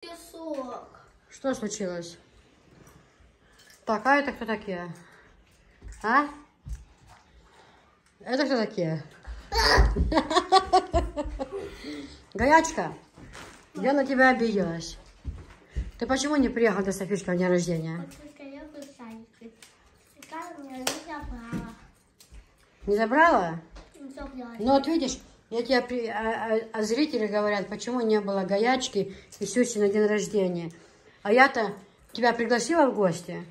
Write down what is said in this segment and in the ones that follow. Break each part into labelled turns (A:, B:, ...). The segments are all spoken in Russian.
A: Песок.
B: Что случилось? Так, а это кто такие? А? Это кто такие? Гаячка, я на тебя обиделась. Ты почему не приехал до Софишки на день рождения? Не забрала?
A: Не забрала.
B: Ну вот видишь, я тебя а зрители говорят, почему не было Гаячки и Сюси на день рождения. А я-то тебя пригласила в гости.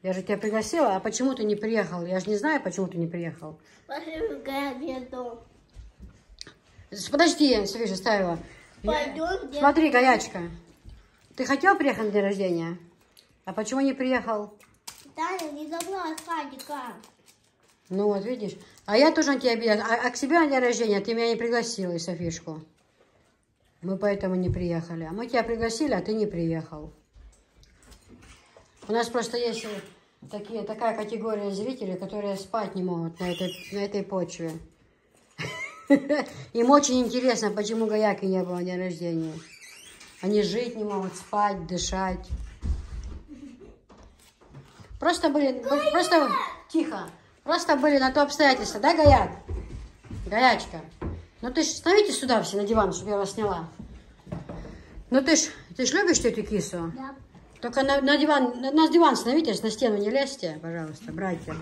B: Я же тебя пригласила, а почему ты не приехал? Я же не знаю, почему ты не приехал. Подожди, Софиша, ставила.
A: Пойдем,
B: Смотри, Гаячка, ты хотел приехать на день рождения? А почему не приехал?
A: Таня не забрала садика.
B: Ну вот, видишь. А я тоже на тебя обиделась. А к себе на день рождения ты меня не пригласила, и Софишку. Мы поэтому не приехали. А мы тебя пригласили, а ты не приехал. У нас просто есть такая категория зрителей, которые спать не могут на этой почве. Им очень интересно, почему Гаяки не было на день рождения. Они жить не могут, спать, дышать. Просто тихо. Просто были на то обстоятельства, да, Гаяк? Гаячка. Ну ты ж становитесь сюда все на диван, чтобы я вас сняла. Ну ты ж любишь тетю Кису?
A: Да.
B: Только на диван становитесь, на стену не лезьте, пожалуйста, братья.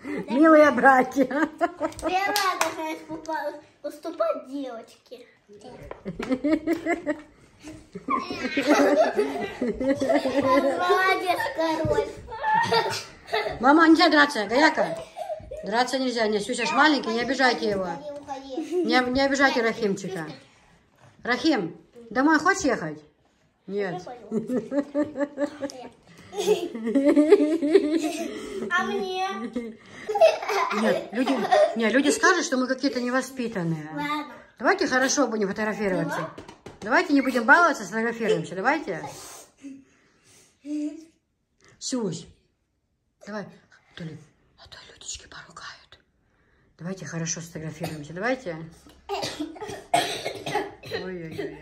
B: Милые братья.
A: Я рада поступать девочки. Молодец, король.
B: Мама, нельзя драться, Гаяка. Драться нельзя, не, Сюся ж маленький, не обижайте его. Не обижайте Рахимчика. Рахим, домой хочешь ехать? Нет.
A: А мне?
B: Нет, люди скажут, что мы какие-то невоспитанные.
A: Ладно.
B: Давайте хорошо будем фотографироваться. Давайте не будем баловаться, сфотографируемся. Давайте. Сюсь, давай. А то людочки поругают. Давайте хорошо сфотографируемся. Давайте. Ой-ой-ой.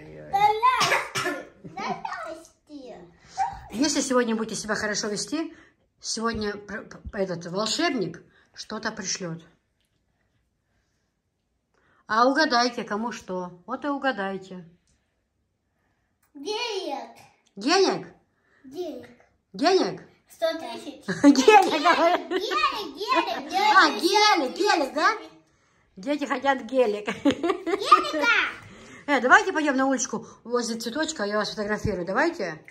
B: Если сегодня будете себя хорошо вести, сегодня этот волшебник что-то пришлет. А угадайте, кому что. Вот и угадайте.
A: Денег.
B: Денег?
A: Денег.
B: Денег?
A: 100 тысяч.
B: Гелик.
A: Гелик.
B: Гелик, да? Дети хотят гелик.
A: Гелика.
B: Давайте пойдем на улочку возле цветочка, я вас фотографирую. Давайте.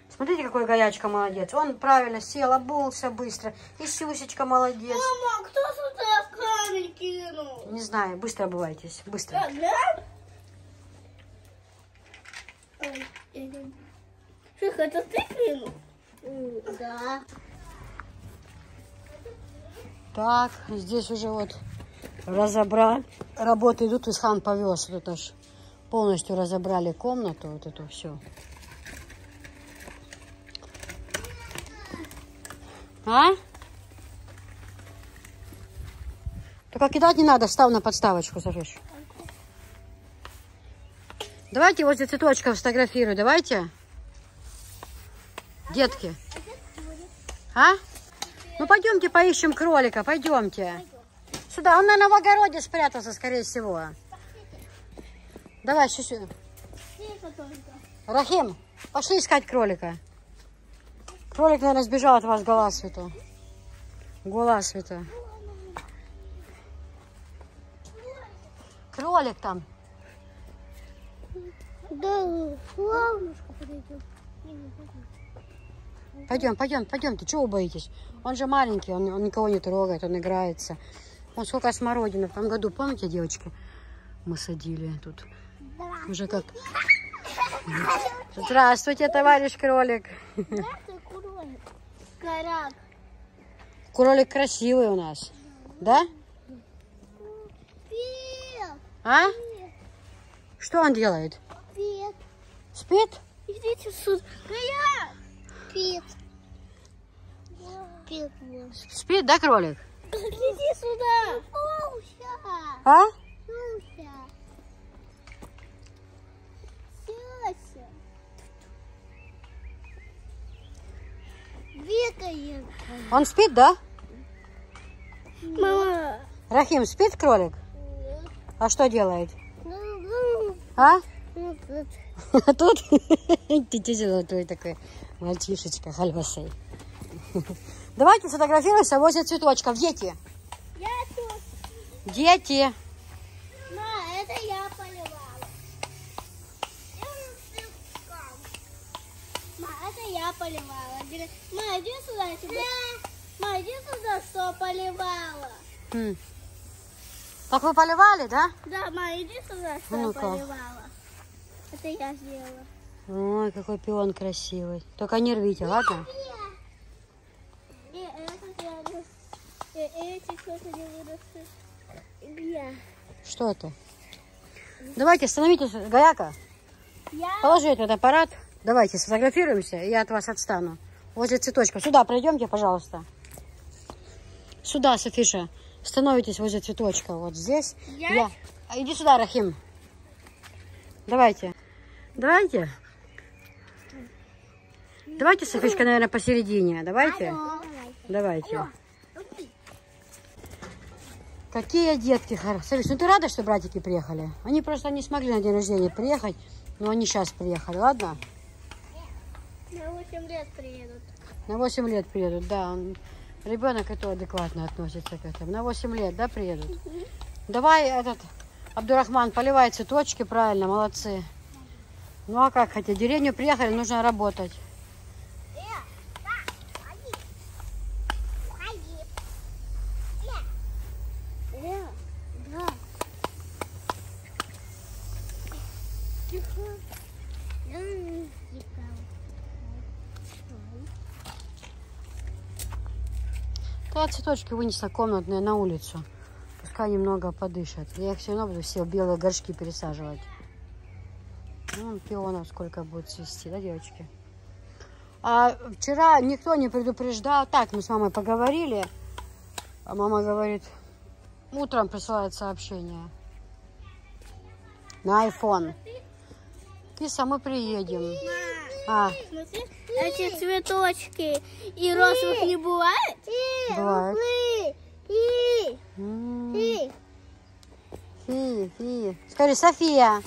B: Смотрите, какой Гаячка молодец. Он правильно сел, обулся быстро. И Сюсечка молодец.
A: Мама, кто сюда камень кинул?
B: Не знаю, быстро обувайтесь. Быстро.
A: Ших, это ты кинул? Да.
B: Так, здесь уже вот разобрали. Работы идут, Исхан повез. Тут аж полностью разобрали комнату, вот эту все. А? Только кидать не надо, став на подставочку, Софиш. Давайте возле цветочка сфотографирую, давайте. Детки. А? Ну пойдемте поищем кролика, пойдемте. Сюда, он, наверное, в огороде спрятался, скорее всего. Давай, сюда. Рахим, пошли искать кролика. Кролик, наверное, сбежал от вас, Голасвета. Голасвета. Кролик там.
A: Да, лавушка подойдет.
B: Пойдемте, чего вы боитесь? Он же маленький, он никого не трогает, он играется. Вон сколько смородины. В том году, помните, девочки, мы садили тут. Уже как... Здравствуйте, товарищ кролик.
A: Здравствуй, кролик. Кролик.
B: Кролик красивый у нас. Да?
A: Пет.
B: А? Что он делает?
A: Пет.
B: Спит?
A: Идите сюда. Пет. Пет.
B: Спит, да, кролик?
A: Иди сюда. Слушай.
B: А?
A: Слушай. Слушай. я.
B: Он спит, да?
A: Мама.
B: Рахим, спит кролик? А что делает?
A: Ну,
B: А?
A: тут.
B: Тут? Ты тяжелый такой мальчишечка, хальвасей. Давайте сфотографируемся возле цветочков. Дети.
A: Я тут.
B: Дети.
A: Ма, это я поливала. Ма, это я поливала. Ма, иди сюда, тебе. Ма, иди сюда, что поливала.
B: Так вы поливали, да?
A: Да, ма, иди сюда, что я
B: Ну-ка.
A: поливала. Это я сделала.
B: Ой, какой пион красивый. Только не рвите, ладно?
A: И это я. И эти что-то не вырастут. Я.
B: Что это? Давайте, становитесь, Гаяка. Положи этот аппарат. Давайте сфотографируемся, и я от вас отстану. Возле цветочка. Сюда пройдемте, пожалуйста. Сюда, Софиша. Становитесь возле цветочка. Вот здесь. А иди сюда, Рахим. Давайте. Давайте. Давайте, Софишка, наверное, посередине. Давайте. Давайте. Какие детки хорошие. Софиш, ну ты рада, что братики приехали? Они просто не смогли на день рождения приехать, но они сейчас приехали, ладно?
A: На 8 лет приедут.
B: На 8 лет приедут, да. Ребенок это адекватно относится к этому. На 8 лет, да, приедут? Давай этот, Абдурахман, поливай цветочки, правильно, молодцы. Ну а как хотите, в деревню приехали, нужно работать. Я цветочки вынесла комнатные на улицу. Пускай немного подышат. Я их все равно буду все в белые горшки пересаживать. Ну, пионов сколько будет цвести, да, девочки? А вчера никто не предупреждал. Так, мы с мамой поговорили. А мама говорит, утром присылает сообщение. На iPhone. Киса, мы приедем.
A: Смотри, эти цветочки и розовых не бывает?
B: Бывает.
A: Фи.
B: Фи. Скажи, София.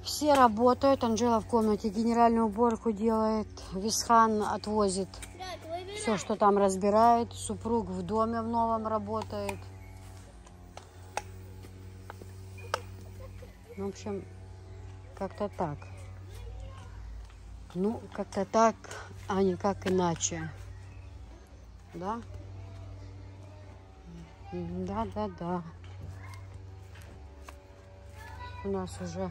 B: Все работают. Анжела в комнате генеральную уборку делает. Висхан отвозит все, что там разбирает. Супруг в доме в новом работает. В общем, как-то так. Ну, как-то так, а не как иначе. Да? Да. У нас уже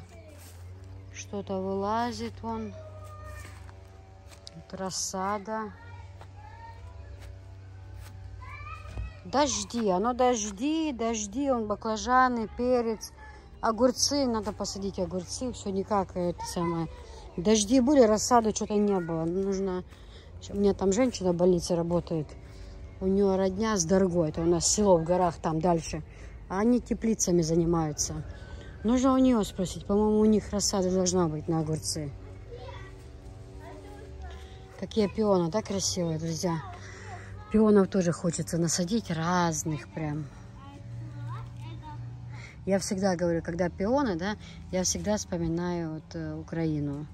B: что-то вылазит вон. Вот рассада. Дожди, дожди, он баклажаны, перец. Огурцы, надо посадить огурцы, все никак это самое. Дожди были, рассады что-то не было. Нужно. У меня там женщина в больнице работает. У нее родня с Дорогой. Это у нас село в горах там дальше. А они теплицами занимаются. Нужно у нее спросить. По-моему, у них рассада должна быть на огурцы. Какие пионы, да, красивые, друзья. Пионов тоже хочется насадить разных прям. Я всегда говорю, когда пионы, да, я всегда вспоминаю вот, Украину.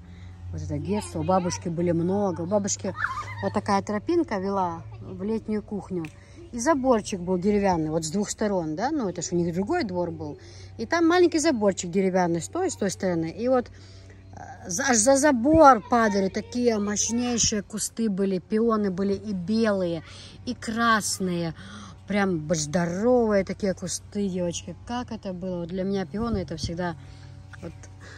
B: Вот это детство. У бабушки были много. У бабушки вот такая тропинка вела в летнюю кухню. И заборчик был деревянный, вот с двух сторон, да. Ну, это ж у них другой двор был. И там маленький заборчик деревянный с той стороны. И вот аж за забор падали такие мощнейшие кусты были. Пионы были и белые, и красные. Прям здоровые такие кусты, девочки. Как это было? Вот для меня пионы это всегда вот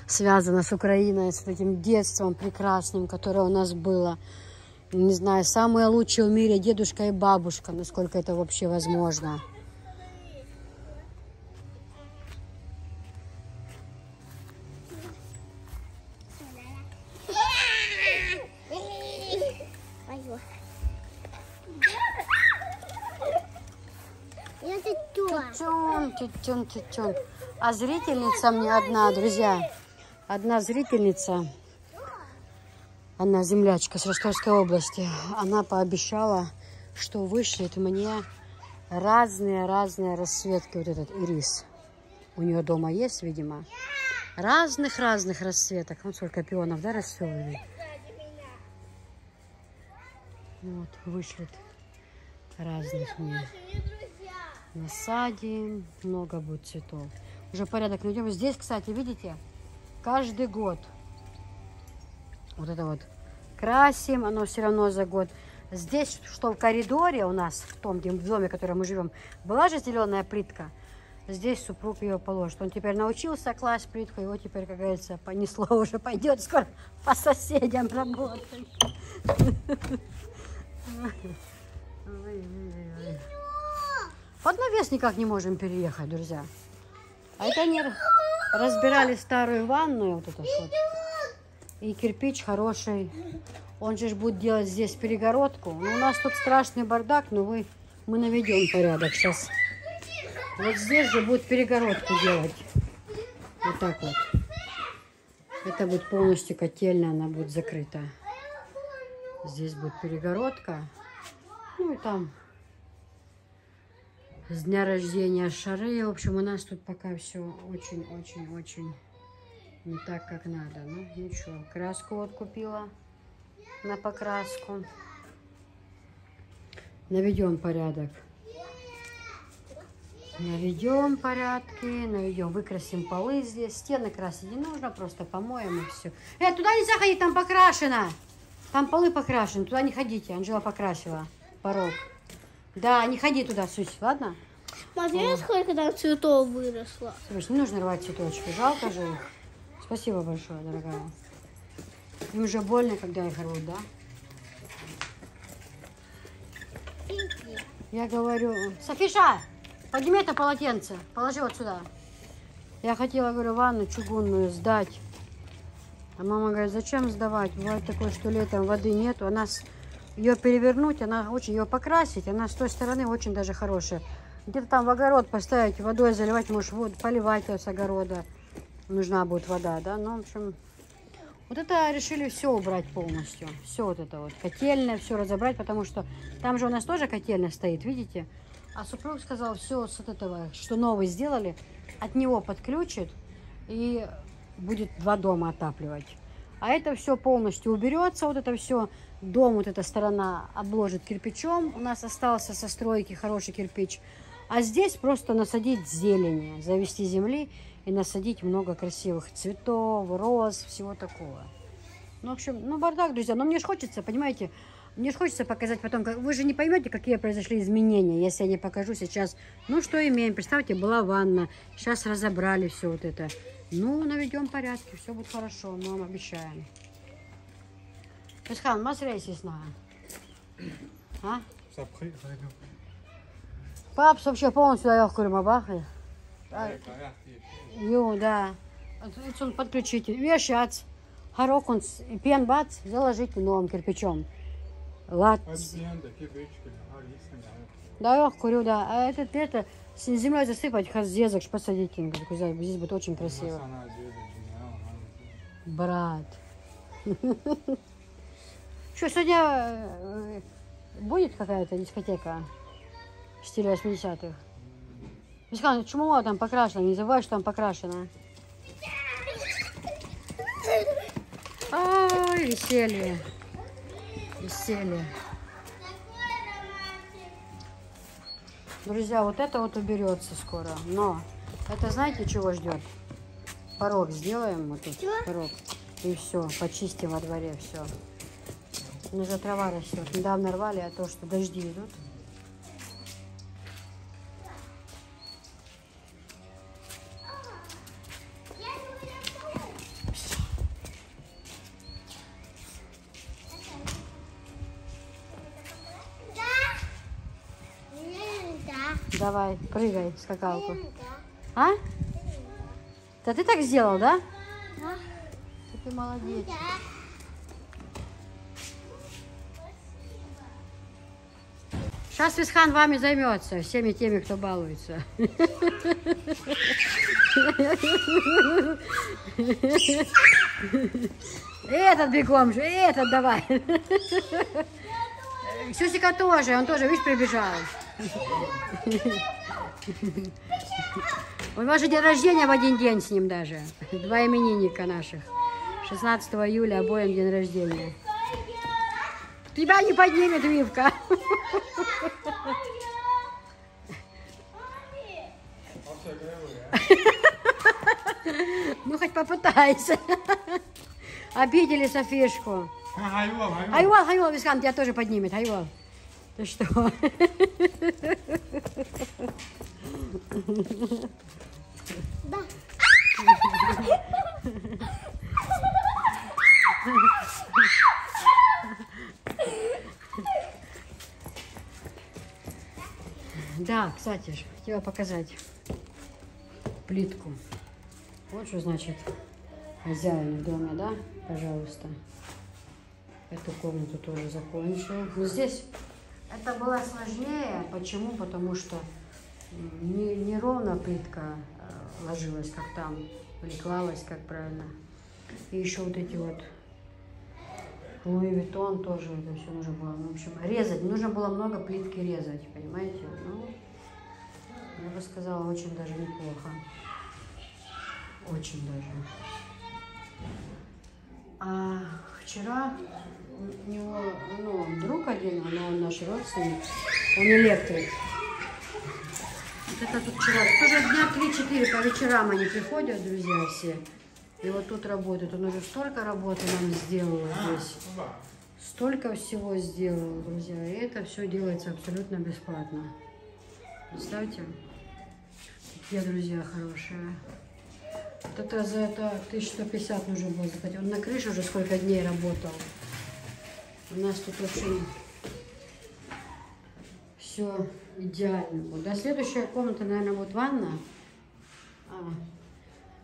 B: связано с Украиной, с этим детством прекрасным, которое у нас было. Не знаю, самые лучшие в мире дедушка и бабушка, насколько это вообще возможно. Тютюн. А зрительница мне одна, друзья, одна зрительница Она землячка с Ростовской области. Она пообещала, что вышлет мне разные расцветки. Вот этот ирис. У нее дома есть, видимо. Разных расцветок. Вот сколько пионов, да, расцвели. Вот, вышлет разных мне. Насадим. Много будет цветов. Уже порядок наведем. Здесь, кстати, видите, каждый год вот это вот красим, оно все равно за год. Здесь, что в коридоре у нас, в том доме, в котором мы живем, была же зеленая плитка. Здесь супруг ее положит. Он теперь научился класть плитку, его теперь, как говорится, понесло уже, пойдет скоро по соседям работать. Под навес никак не можем переехать, друзья. А это они разбирали старую ванную, вот это вот. И кирпич хороший. Он же будет делать здесь перегородку. Ну, у нас тут страшный бардак, но мы наведем порядок сейчас. Вот здесь же будет перегородку делать. Вот так вот. Это будет полностью котельная, она будет закрыта. Здесь будет перегородка. Ну и там с дня рождения шары. В общем, у нас тут пока все очень не так, как надо. Ну, ничего. Краску вот купила на покраску. Наведем порядок. Наведем порядки, наведем, выкрасим полы здесь. Стены красить не нужно, просто помоем и все. Туда нельзя ходить, там покрашено. Там полы покрашены, туда не ходите. Анжела покрасила порог. Да, не ходи туда, Сусь, ладно?
A: Смотри, сколько там цветов выросло.
B: Слушай, не нужно рвать цветочки, жалко же их. Спасибо большое, дорогая. Им уже больно, когда их рвут, да? Я говорю, Софиша, подними это полотенце, положи вот сюда. Я хотела, говорю, ванну чугунную сдать. А мама говорит, зачем сдавать? Бывает такое, что летом воды нету. Ее перевернуть, она очень, ее покрасить, она с той стороны очень даже хорошая. Где-то там в огород поставить, водой заливать, можешь воду поливать с огорода. Нужна будет вода, да? Ну, в общем, вот это решили все убрать полностью. Все вот это вот, котельное, все разобрать, потому что там же у нас тоже котельная стоит, видите? А супруг сказал, все с этого, что новый сделали, от него подключит и будет 2 дома отапливать. А это все полностью уберется, вот это все, дом, вот эта сторона обложит кирпичом. У нас остался со стройки хороший кирпич. А здесь просто насадить зелени, завести земли и насадить много красивых цветов, роз, всего такого. Ну, в общем, ну, бардак, друзья. Но мне же хочется, понимаете, мне же хочется показать потом. Вы же не поймете, какие произошли изменения, если я не покажу сейчас. Ну, что имеем. Представьте, была ванна. Сейчас разобрали все вот это. Ну, наведем порядки. Все будет хорошо. Мы вам обещаем. Исхан, масрейсис на. А? Папс вообще полностью даёт курмабахи. Ю, да. Он подключите. Вешать. Харок он пен бац, заложите новым кирпичом. Лад. Да, я курю, да. А это с землей засыпать, хаздезок, посадить. Здесь будет очень красиво. Брат. Что, сегодня будет какая-то дискотека в стиле 80-х? Мишка, чему там покрашено? Не забывай, что там покрашено. Ой, веселье. Веселье. Друзья, вот это вот уберется скоро. Но это знаете, чего ждет? Порог сделаем, вот тут порог. И все, почистим во дворе, все. Уже трава растет. Недавно рвали, а то, что дожди идут. Давай, прыгай в скакалку. А? Да ты так сделал, да? Да. Ты молодец. Сейчас Висхан вами займется, всеми теми, кто балуется. Этот бегом же, этот давай. Сюсика тоже, он тоже, видишь, прибежал. У него же день рождения в один день с ним даже. Два именинника наших. 16 июля обоим день рождения. Тебя не поднимет Вивка. Ну, хоть попытайся. Обидели Софишку. Хайвол, Висхан, тебя тоже поднимет. Хайвол. Ты что?
A: Да.
B: Да, кстати, хотела показать плитку. Вот что значит хозяин в доме, да? Пожалуйста. Эту комнату тоже закончил. Но здесь это было сложнее. Почему? Потому что не ровно плитка ложилась, как там, или клалась, как правильно. И еще вот эти вот Луи Виттон тоже это все нужно было. В общем, резать. Нужно было много плитки резать, понимаете? Ну, я бы сказала, очень даже неплохо. Очень даже. А вчера у него, ну, друг один, но он наш родственник, он электрик. Вот это тут вчера, тоже дня 3-4 по вечерам они приходят, друзья все. И вот тут работает. Он уже столько работы нам сделал здесь. Столько всего сделал, друзья. И это все делается абсолютно бесплатно. Представьте, какие друзья хорошие. Вот это за это 1150 нужно было заплатить. Он на крыше уже сколько дней работал. У нас тут очень все идеально. Вот. Да, следующая комната, наверное, вот ванна.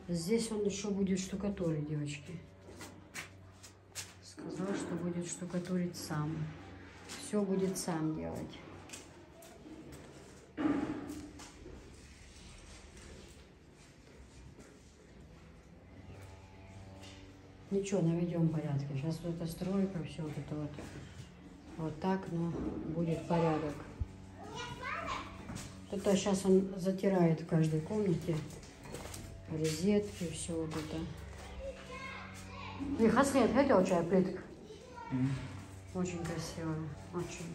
B: Здесь он еще будет штукатурить, девочки. Сказал, что будет штукатурить сам. Все будет сам делать. Ничего, наведем порядок. Сейчас вот эта стройка, все вот это вот. Вот так, но будет порядок. Это сейчас он затирает в каждой комнате. Розетки, все вот это. И Хаслет хотел чай плитка. Очень красиво, очень.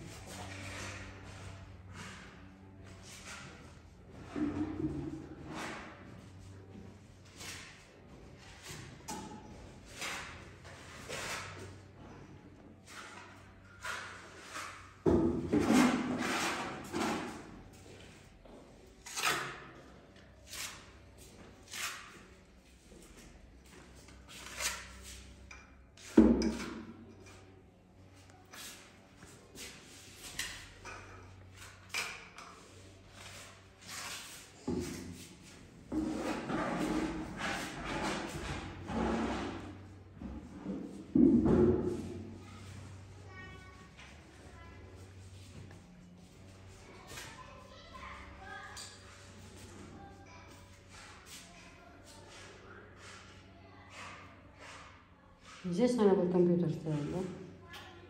B: Здесь, наверное, будет компьютер стоять, да?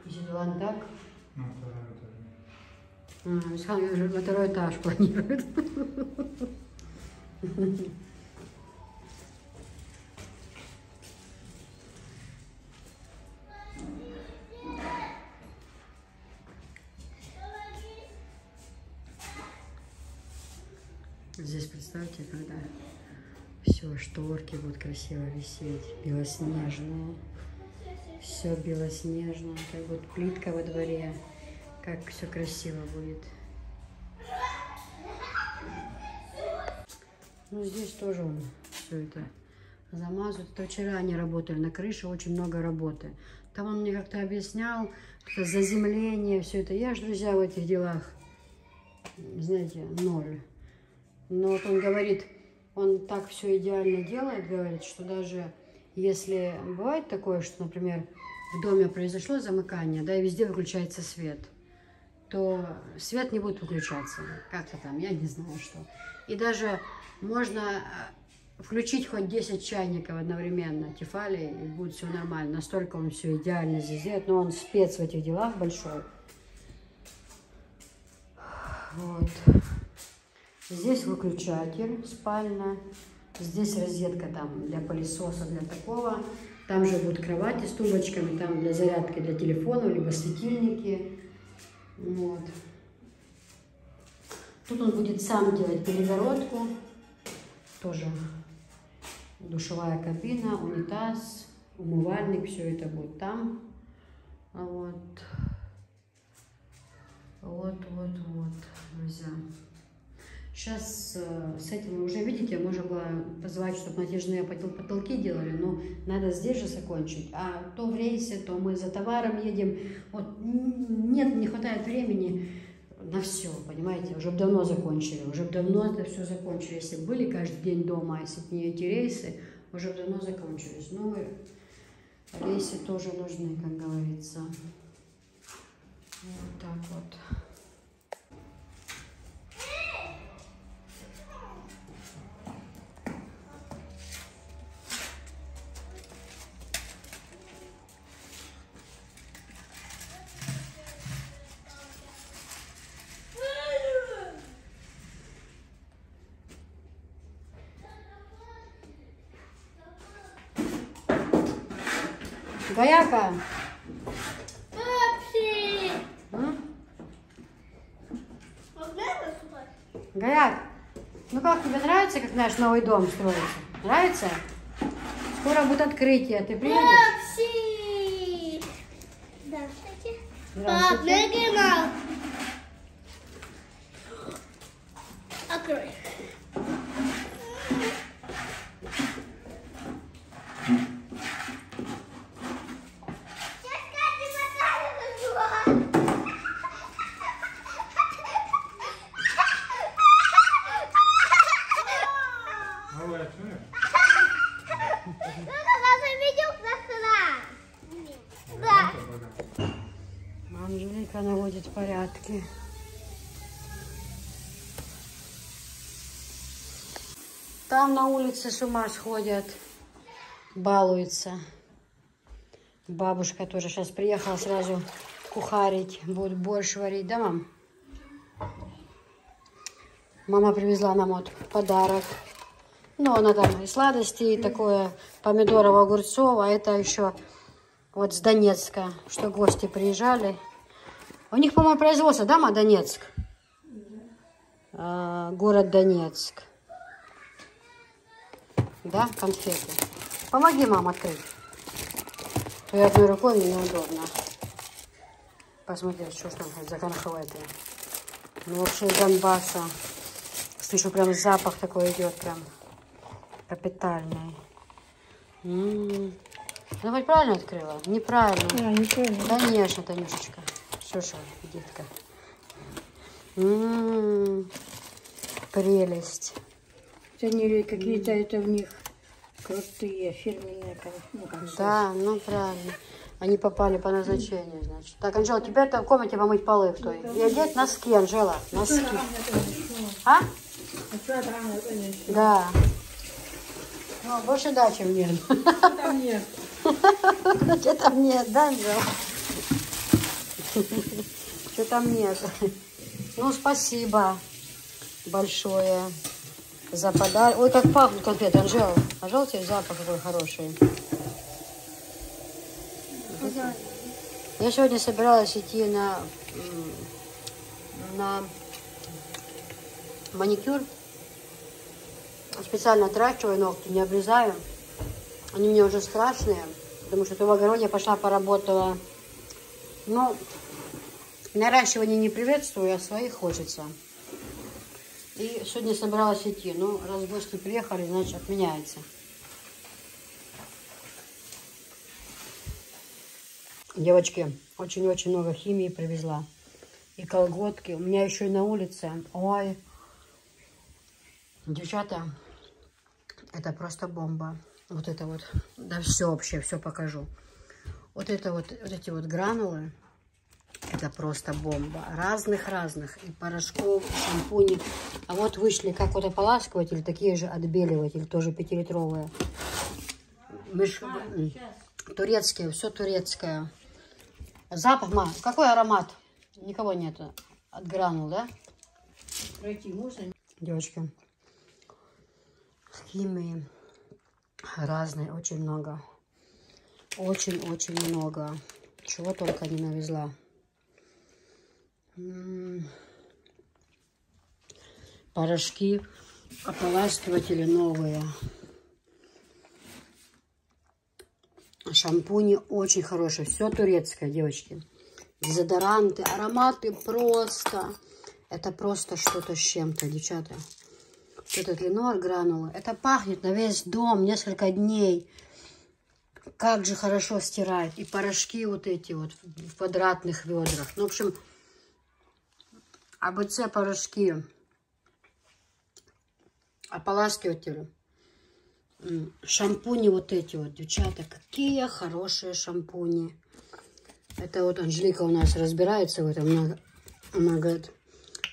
B: Если диван так.
C: Ну, второй этаж.
B: Висхан уже на второй этаж планирует. Здесь, представьте, когда все, шторки будут красиво висеть, белоснежные. Все белоснежное, как вот плитка во дворе, как все красиво будет. Ну, здесь тоже он все это замазывает. Это вчера они работали на крыше, очень много работы. Там он мне как-то объяснял, что заземление, все это. Я же, друзья, в этих делах, знаете, ноль. Но вот он говорит, он так все идеально делает, говорит, что даже если бывает такое, что, например, в доме произошло замыкание, да, и везде выключается свет, то свет не будет выключаться. Как-то там, я не знаю что. И даже можно включить хоть 10 чайников одновременно, Тефали, и будет все нормально. Настолько он все идеально здесь делает. Но он спец в этих делах большой. Вот. Здесь выключатель спальня. Здесь розетка там для пылесоса, для такого. Там же будут кровати с тумбочками, там для зарядки для телефона, либо светильники. Вот. Тут он будет сам делать перегородку. Тоже душевая кабина, унитаз, умывальник, все это будет там. Вот. Вот, друзья. Сейчас с этим уже, видите, можно было позвать, чтобы натяжные потолки делали, но надо здесь же закончить. А то в рейсе, то мы за товаром едем. Вот нет, не хватает времени на все, понимаете, уже давно закончили, уже давно это все закончили. Если были каждый день дома, если бы не эти рейсы, уже давно закончились. Но рейсы тоже нужны, как говорится. Вот так вот. Гаяка!
A: Папси!
B: Гаяк, ну как, тебе нравится, как наш новый дом строится? Нравится? Скоро будет открытие, ты приедешь?
A: Папси! Здравствуйте.
B: Здравствуйте.
A: Пап, дай мам. Открой.
B: Анжелика наводит порядки. Там на улице с ума сходят, балуются. Бабушка тоже сейчас приехала сразу кухарить, будет борщ варить, да, мам? Мама привезла нам вот подарок. Ну, она там и сладости, и такое помидорово-огурцово. А это еще вот с Донецка, что гости приезжали. У них, по-моему, производство, да, ма, Донецк? Город Донецк. Да, конфеты. Помоги, мам, открыть. То я одной рукой, мне неудобно. Посмотри, что ж там за конфеты. Ну, вообще из Донбасса. Слышу, прям запах такой идет, прям капитальный. Ну, хоть правильно открыла? Неправильно.
D: А, неправильно.
B: Конечно, Танюшечка. Слушай, детка. Прелесть.
D: Они какие-то это в них крутые фирменные, ну как
B: Да, ну правильно. Они попали по назначению, значит. Так, Анжела, тебе там в комнате помыть полы в той. И одеть носки, Анжела. Носки. А? Да. Ну, больше да, чем нет.
D: Там нет.
B: Что там нет, да, Анжела? Что там нет? Ну, спасибо большое за подарок. Ой, как пахнут конфеты, Анжела. Пожалуйста, запах какой хороший. Я сегодня собиралась идти на маникюр. Специально отращиваю ногти, не обрезаю. Они мне уже страшные, потому что в огороде пошла, поработала. Но наращивание не приветствую, а своих хочется. И сегодня собиралась идти. Ну, раз гости приехали, значит, отменяется. Девочки, очень-очень много химии привезла. И колготки. У меня еще и на улице. Ой. Девчата, это просто бомба. Вот это вот. Да все вообще, все покажу. Вот это вот, вот эти вот гранулы. Это просто бомба. Разных-разных. И порошков, и шампуней. А вот вышли как вот ополаскиватели, такие же отбеливатели, тоже 5-литровые. Турецкие, все турецкое. Запах, ма, какой аромат? Никого нету. От гранул, да?
D: Пройти можно?
B: Девочки, химии разной очень много. Очень-очень много. Чего только не навезла. Порошки, ополаскиватели новые. Шампуни очень хорошие. Все турецкое, девочки. Дезодоранты, ароматы просто. Это просто что-то с чем-то, девчата. Вот этот Ленор гранулы. Это пахнет на весь дом несколько дней. Как же хорошо стирает. И порошки вот эти вот в квадратных ведрах. Ну, в общем, АБЦ порошки. Ополаскиватели. Шампуни вот эти вот, девчата. Какие хорошие шампуни. Это вот Анжелика у нас разбирается в этом. Она говорит,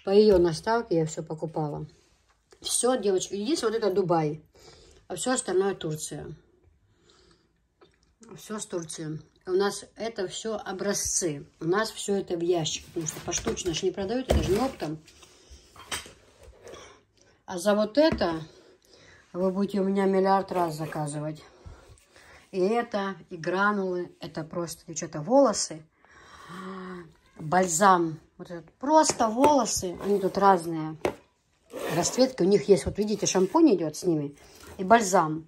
B: по ее наставке я все покупала. Все, девочки. Единственное, вот это Дубай. А все остальное Турция. Все с Турции. У нас это все образцы. У нас все это в ящик. Потому что поштучно же не продают. Это же не оптом. А за вот это вы будете у меня миллиард раз заказывать. И это, и гранулы. Это просто, девчата, волосы. Бальзам. Вот этот. Просто волосы. Они тут разные. Расцветки. У них есть, вот видите, шампунь идет с ними. И бальзам.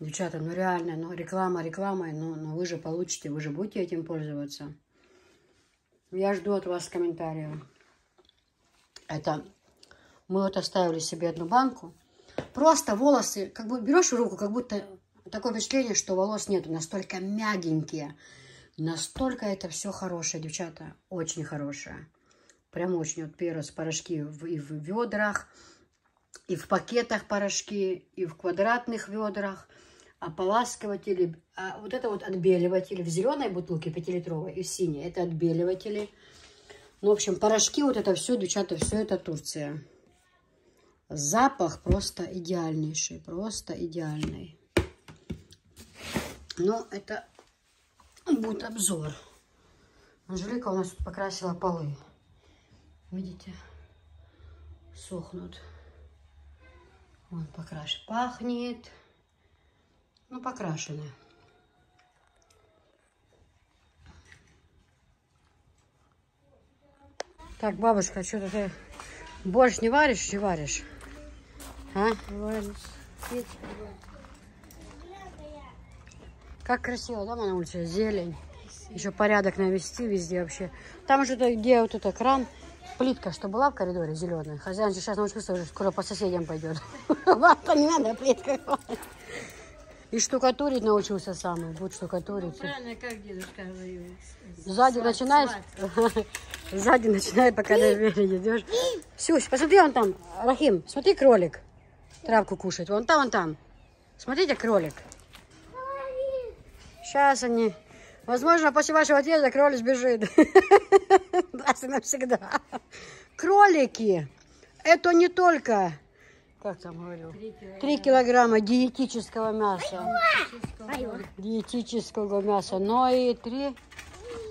B: Девчата, ну реально, ну реклама рекламой, но вы же получите, вы же будете этим пользоваться. Я жду от вас комментариев. Это мы вот оставили себе одну банку. Просто волосы, как бы берешь в руку, как будто такое впечатление, что волос нету. Настолько мягенькие. Настолько это все хорошее, девчата. Очень хорошее. Прям очень. Вот первый раз порошки и в ведрах, и в пакетах порошки, и в квадратных ведрах. Ополаскиватели. А вот это вот отбеливатели. В зеленой бутылке 5-литровой и в синей. Это отбеливатели. Ну, в общем, порошки, вот это все, девчата, все это Турция. Запах просто идеальнейший. Просто идеальный. Но это будет обзор. Анжелика у нас тут покрасила полы. Видите? Сохнут. Вот покрашен. Пахнет. Ну, покрашены. Так, бабушка, что ты борщ не варишь, не варишь? А?
D: Варишь.
B: Как красиво, да, на улице? Зелень. Еще порядок навести везде вообще. Там же, где вот этот кран, плитка, что была в коридоре зеленая. Хозяин же сейчас научился, уже скоро по соседям пойдет. Вам-то не надо плитка. И штукатурить научился сам. Будет штукатурить.
D: Правильно, как дедушка говорил.
B: Сзади начинаешь, сзади начинай, пока до двери идешь. Сюсь, посмотри, вон там, Рахим, смотри, кролик травку кушает. Вон там. Смотрите, кролик. Сейчас они, возможно, после вашего отъезда кролик сбежит. Раз и навсегда. Кролики, это не только, как там говорил, 3 килограмма диетического мяса. Диетического мяса, но и 3,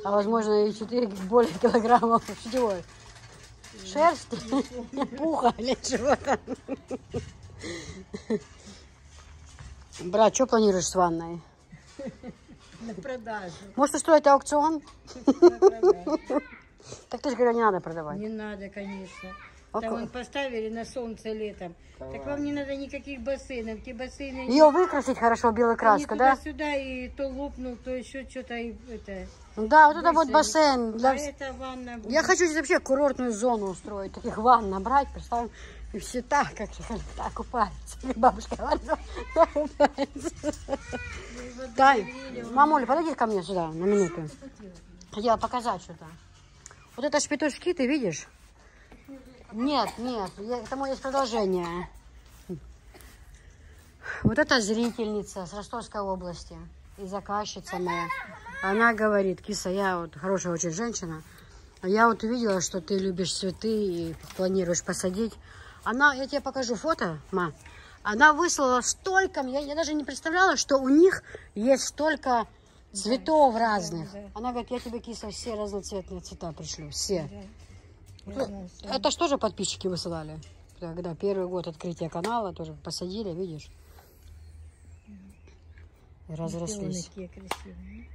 B: а возможно и 4 более килограммов всего. Шерсти, пуха или чего-то. Брат, что планируешь с ванной?
D: На продажу.
B: Может устроить аукцион?
D: На продажу.
B: Так ты же говорила, не надо продавать.
D: Не надо, конечно.
B: А
D: Там
B: как?
D: вон поставили на солнце летом. Так вам не надо никаких бассейнов. Те бассейны...
B: Ее выкрасить хорошо белой краской, да?
D: Туда-сюда и то лопнул, то еще что-то. Это...
B: Да, вот это вот бассейн. Для...
D: А это ванна будет.
B: Я хочу здесь вообще курортную зону устроить. Таких ванн набрать, представим. И все так, как так купаются. Бабушка говорила, так купаются. Дай, мамуля, подойди ко мне сюда на минуту. Хотела показать что-то. Вот это ж петушки, ты видишь? Нет, этому есть продолжение. Вот эта зрительница с Ростовской области и заказчица моя. Она говорит, киса, я вот хорошая очень женщина. А я вот увидела, что ты любишь цветы и планируешь посадить. Я тебе покажу фото, ма. Она выслала столько, я даже не представляла, что у них есть столько цветов разных.
D: Да.
B: Она говорит, я тебе, киса, все разноцветные цвета пришлю, все.
D: Я знаю, что-
B: Это что же подписчики высылали? Когда первый год открытия канала тоже посадили, видишь? И разрослись.
D: Такие красивые.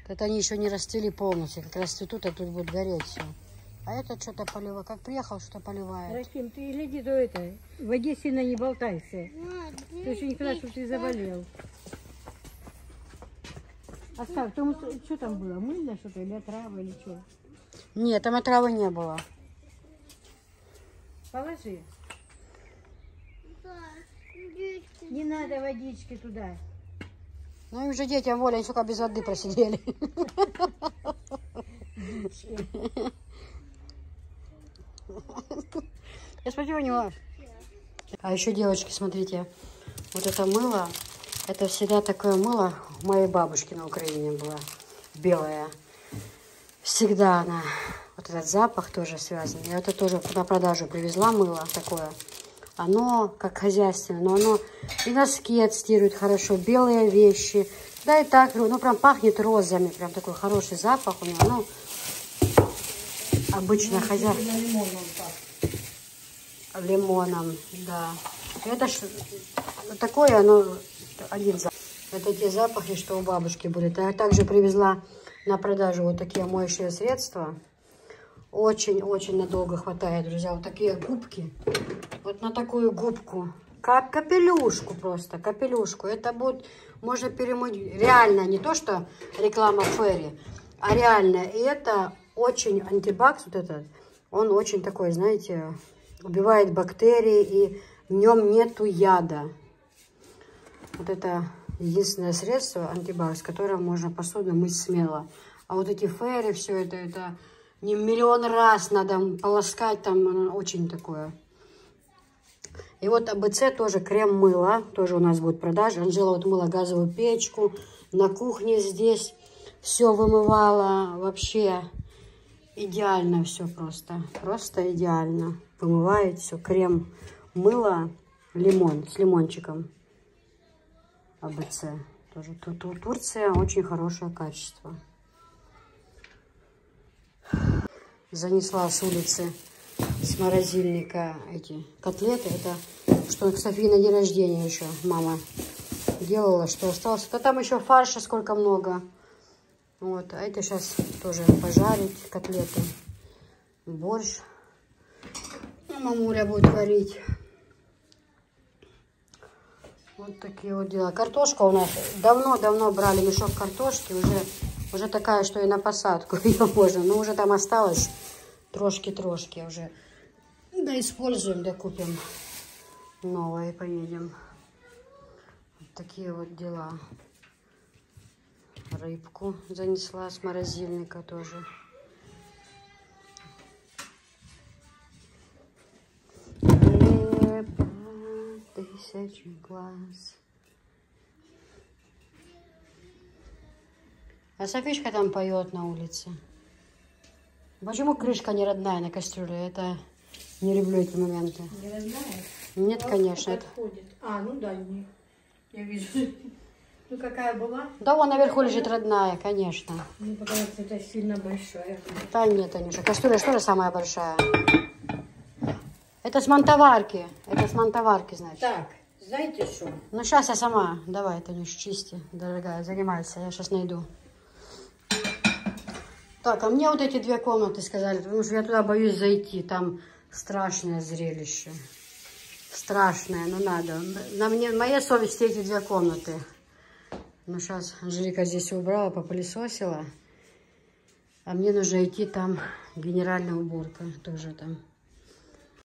B: Это они еще не расцвели полностью. Как расцветут, а тут будет гореть все. А это что-то поливает. Как приехал, что поливает.
D: Рахим, ты гляди, то это, в воде сильно не болтайся.
A: Ма,
D: Ты еще никогда, чтобы ты заболел. Оставь, что там было? Мыльно что-то или отрава или что?
B: Нет, там отравы не было.
D: Положи.
A: да, девочки.
D: Не надо водички туда.
B: Ну им же детям воля, они сколько без воды просидели. Я смотрю у него. А еще, девочки, смотрите, вот это мыло, это всегда такое мыло у моей бабушки на Украине было, белое. Всегда она, вот этот запах тоже связан. Я это тоже на продажу привезла мыло такое. Оно как хозяйственное, но оно и носки отстирывает хорошо, белые вещи. Да и так, ну прям пахнет розами, прям такой хороший запах у него. Ну, обычно хозяйственное. Лимоном, да. Это ж такое, оно один запах. Это те запахи, что у бабушки были. Я также привезла на продажу вот такие моющие средства. Очень-очень надолго хватает, друзья. Вот такие губки. Вот на такую губку. Капелюшку просто, капелюшку. Это будет, можно перемыть реально, не то что реклама Ферри, а реально. И это очень антибакс, вот этот, он очень такой, знаете, убивает бактерии, и в нем нету яда. Вот это единственное средство антибакс, которым можно посуду мыть смело. А вот эти Ферри, все это не миллион раз надо полоскать, там очень такое. И вот АБЦ тоже крем-мыло, тоже у нас будет продажа. Анжела вот мыла газовую печку, на кухне здесь все вымывала, вообще идеально все просто, просто идеально. Вымывает все, крем, мыло, лимон с лимончиком. АБЦ тоже. Турция, очень хорошее качество. Занесла с улицы, с морозильника эти котлеты. Это что к Софии на день рождения еще мама делала, что осталось. А там еще фарша сколько много. Вот, а это сейчас тоже пожарить котлеты. Борщ. Мамуля будет варить. Вот такие вот дела. Картошка у нас. Давно брали мешок картошки. Уже такая, что и на посадку ее можно. Но уже там осталось трошки уже. Да используем, да купим новое и поедем. Вот такие вот дела. Рыбку занесла с морозильника тоже. Хлеб тысячи глаз. А Софишка там поет на улице. Почему крышка не родная на кастрюле? Это не люблю эти моменты.
D: Не родная?
B: Нет, конечно. Это...
D: Подходит. А, ну да, не. Я вижу. Ну какая была?
B: Да, вон наверху лежит родная, конечно.
D: Ну, потому что это сильно большая.
B: Да нет, Танюша, кастрюля что ли самая большая? Это с мантоварки. Это с мантоварки, значит.
D: Так, знаете что?
B: Ну, сейчас я сама. Давай, Танюш, чисти, дорогая, занимайся. Я сейчас найду. Так, а мне вот эти две комнаты сказали, потому что я туда боюсь зайти. Там страшное зрелище. Страшное, но надо. На моей совести эти две комнаты. Ну, сейчас Анжелика здесь убрала, попылесосила. А мне нужно идти там, генеральная уборка тоже там.